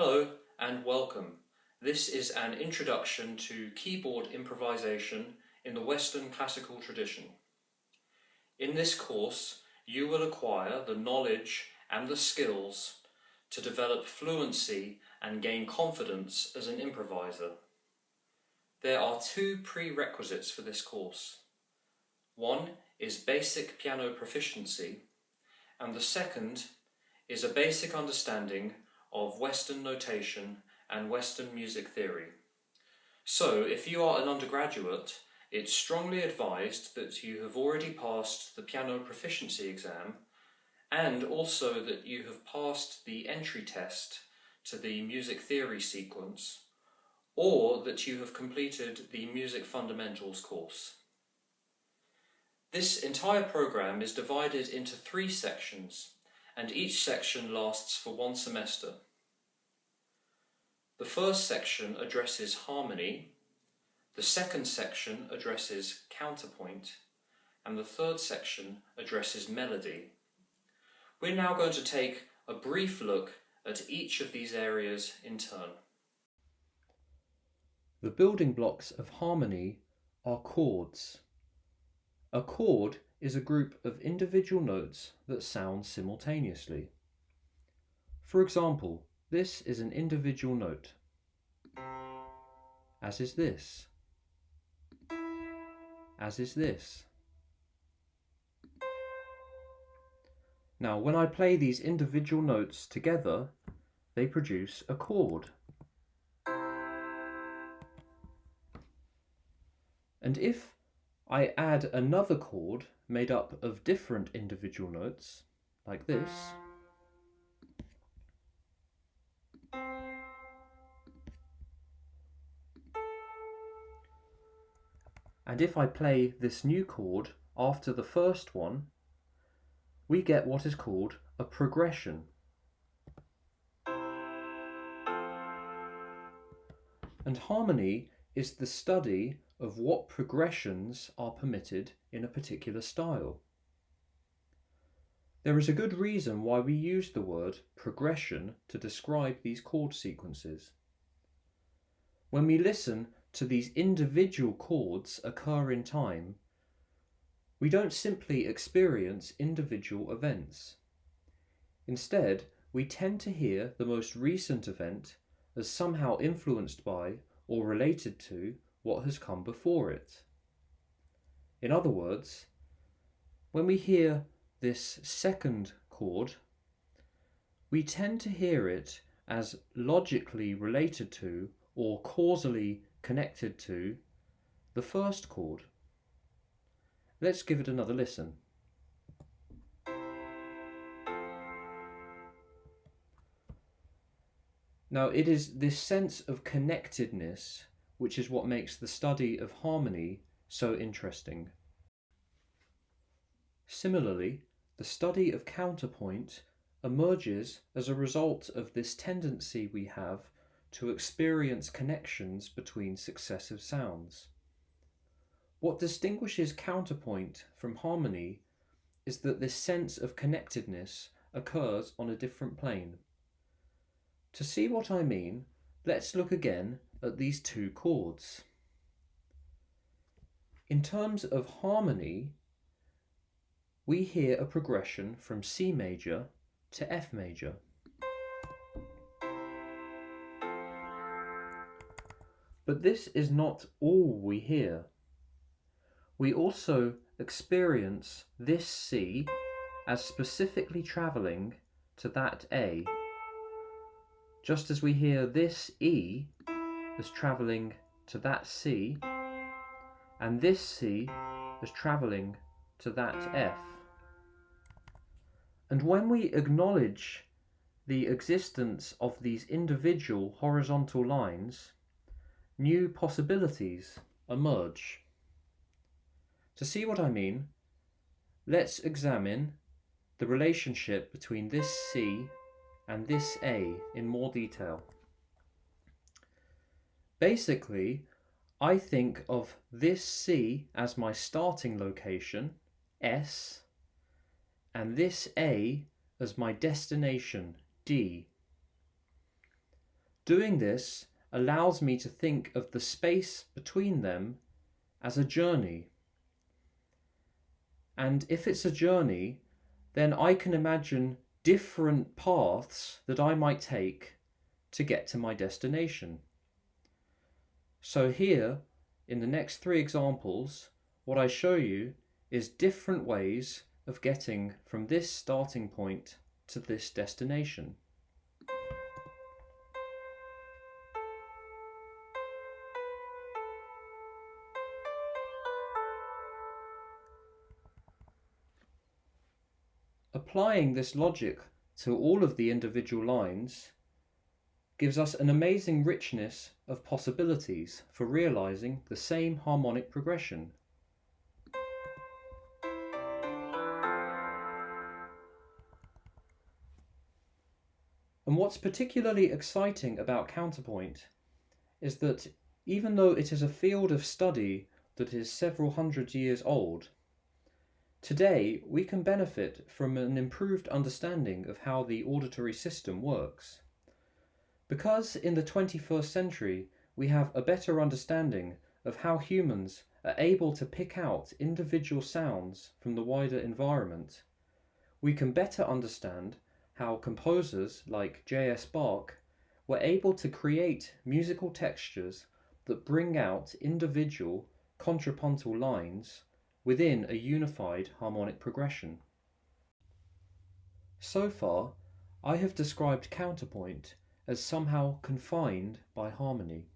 Hello and welcome. This is an introduction to keyboard improvisation in the Western classical tradition. In this course, you will acquire the knowledge and the skills to develop fluency and gain confidence as an improviser. There are two prerequisites for this course. One is basic piano proficiency, and the second is a basic understanding of Western notation and Western music theory. So, if you are an undergraduate, it's strongly advised that you have already passed the piano proficiency exam and also that you have passed the entry test to the music theory sequence, or that you have completed the music fundamentals course. This entire program is divided into 3 sections, and each section lasts for 1 semester. The first section addresses harmony, the second section addresses counterpoint, and the third section addresses melody. We're now going to take a brief look at each of these areas in turn. The building blocks of harmony are chords. A chord is a group of individual notes that sound simultaneously. For example, this is an individual note, as is this, as is this. Now, when I play these individual notes together, they produce a chord. And if I add another chord made up of different individual notes, like this, and if I play this new chord after the first one, we get what is called a progression. And harmony is the study of what progressions are permitted in a particular style. There is a good reason why we use the word progression to describe these chord sequences. When we listen to these individual chords occur in time, we don't simply experience individual events. Instead, we tend to hear the most recent event as somehow influenced by or related to what has come before it. In other words, when we hear this second chord, we tend to hear it as logically related to or causally connected to the first chord. Let's give it another listen. Now, it is this sense of connectedness which is what makes the study of harmony so interesting. Similarly, the study of counterpoint emerges as a result of this tendency we have to experience connections between successive sounds. What distinguishes counterpoint from harmony is that this sense of connectedness occurs on a different plane. To see what I mean, let's look again at these 2 chords. In terms of harmony, we hear a progression from C major to F major. But this is not all we hear. We also experience this C as specifically travelling to that A, just as we hear this E as travelling to that C, and this C as travelling to that F. And when we acknowledge the existence of these individual horizontal lines, new possibilities emerge. To see what I mean, let's examine the relationship between this C and this A in more detail. Basically, I think of this C as my starting location, S, and this A as my destination, D. Doing this allows me to think of the space between them as a journey. And if it's a journey, then I can imagine different paths that I might take to get to my destination. So here, in the next 3 examples, what I show you is different ways of getting from this starting point to this destination. Applying this logic to all of the individual lines gives us an amazing richness of possibilities for realizing the same harmonic progression. And what's particularly exciting about counterpoint is that even though it is a field of study that is several hundred years old, today we can benefit from an improved understanding of how the auditory system works. Because in the 21st century we have a better understanding of how humans are able to pick out individual sounds from the wider environment, we can better understand how composers like J.S. Bach were able to create musical textures that bring out individual contrapuntal lines within a unified harmonic progression. So far, I have described counterpoint as somehow confined by harmony.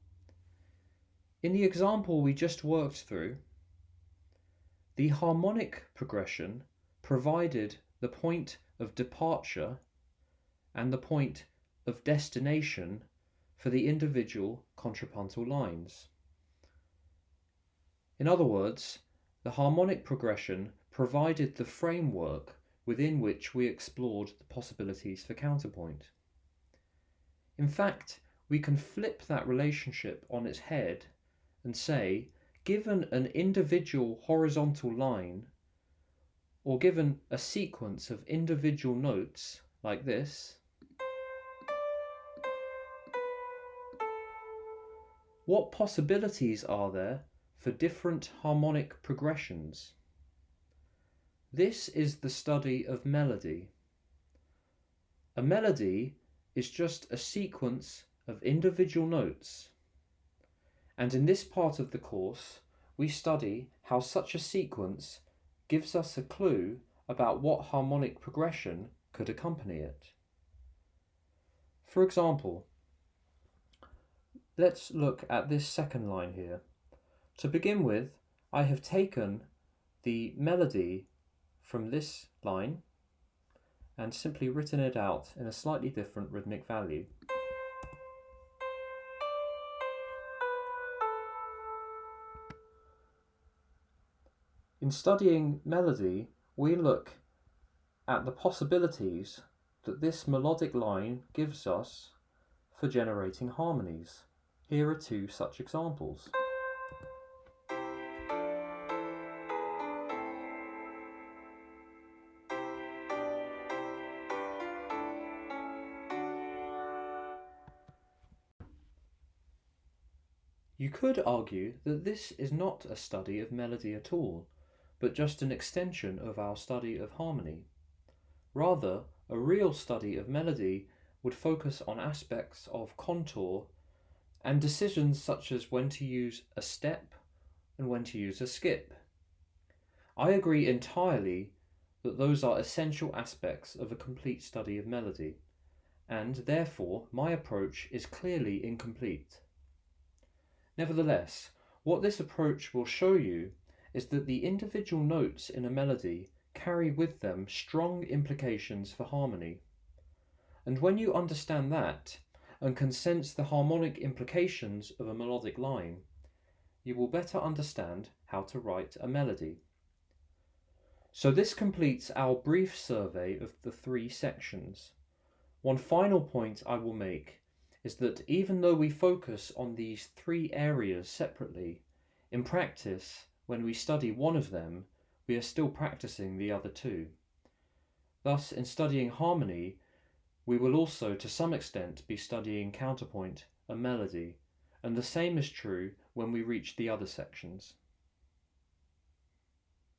In the example we just worked through, the harmonic progression provided the point of departure and the point of destination for the individual contrapuntal lines. In other words, the harmonic progression provided the framework within which we explored the possibilities for counterpoint. In fact, we can flip that relationship on its head and say, given an individual horizontal line, or given a sequence of individual notes like this, what possibilities are there for different harmonic progressions? This is the study of melody. A melody is just a sequence of individual notes, and in this part of the course we study how such a sequence gives us a clue about what harmonic progression could accompany it. For example, let's look at this second line here. To begin with, I have taken the melody from this line and simply written it out in a slightly different rhythmic value. In studying melody, we look at the possibilities that this melodic line gives us for generating harmonies. Here are 2 such examples. You could argue that this is not a study of melody at all, but just an extension of our study of harmony. Rather, a real study of melody would focus on aspects of contour and decisions such as when to use a step and when to use a skip. I agree entirely that those are essential aspects of a complete study of melody, and therefore my approach is clearly incomplete. Nevertheless, what this approach will show you is that the individual notes in a melody carry with them strong implications for harmony. And when you understand that, and can sense the harmonic implications of a melodic line, you will better understand how to write a melody. So this completes our brief survey of the 3 sections. One final point I will make is that even though we focus on these 3 areas separately, in practice, when we study one of them, we are still practicing the other 2. Thus, in studying harmony, We will also, to some extent, be studying counterpoint and melody, and the same is true when we reach the other sections.